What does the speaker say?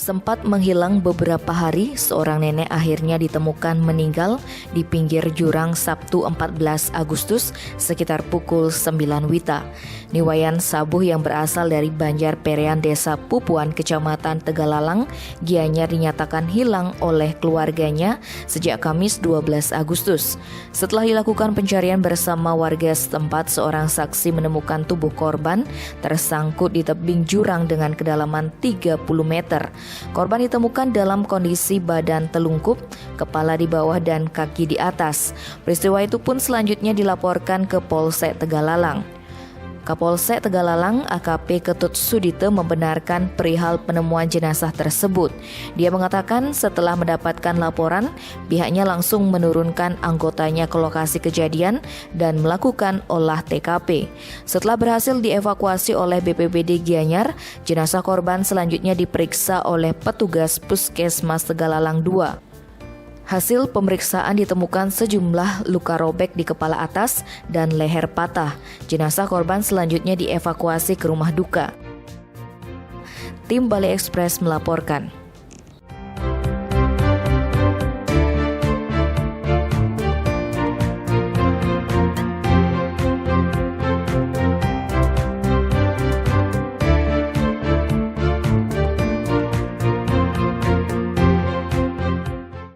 Sempat menghilang beberapa hari, seorang nenek akhirnya ditemukan meninggal di pinggir jurang Sabtu 14 Agustus sekitar pukul 9 WITA. Niwayan Sabuh yang berasal dari Banjar Perean Desa Pupuan, Kecamatan Tegalalang, Gianyar dinyatakan hilang oleh keluarganya sejak Kamis 12 Agustus. Setelah dilakukan pencarian bersama warga setempat, seorang saksi menemukan tubuh korban tersangkut di tebing jurang dengan kedalaman 30 meter. Korban ditemukan dalam kondisi badan telungkup, kepala di bawah dan kaki di atas. Peristiwa itu pun selanjutnya dilaporkan ke Polsek Tegalalang. Kapolsek Tegalalang AKP Ketut Sudite membenarkan perihal penemuan jenazah tersebut. Dia mengatakan setelah mendapatkan laporan, pihaknya langsung menurunkan anggotanya ke lokasi kejadian dan melakukan olah TKP. Setelah berhasil dievakuasi oleh BPBD Gianyar, jenazah korban selanjutnya diperiksa oleh petugas Puskesmas Tegalalang II. Hasil pemeriksaan ditemukan sejumlah luka robek di kepala atas dan leher patah. Jenazah korban selanjutnya dievakuasi ke rumah duka. Tim Bali Express melaporkan.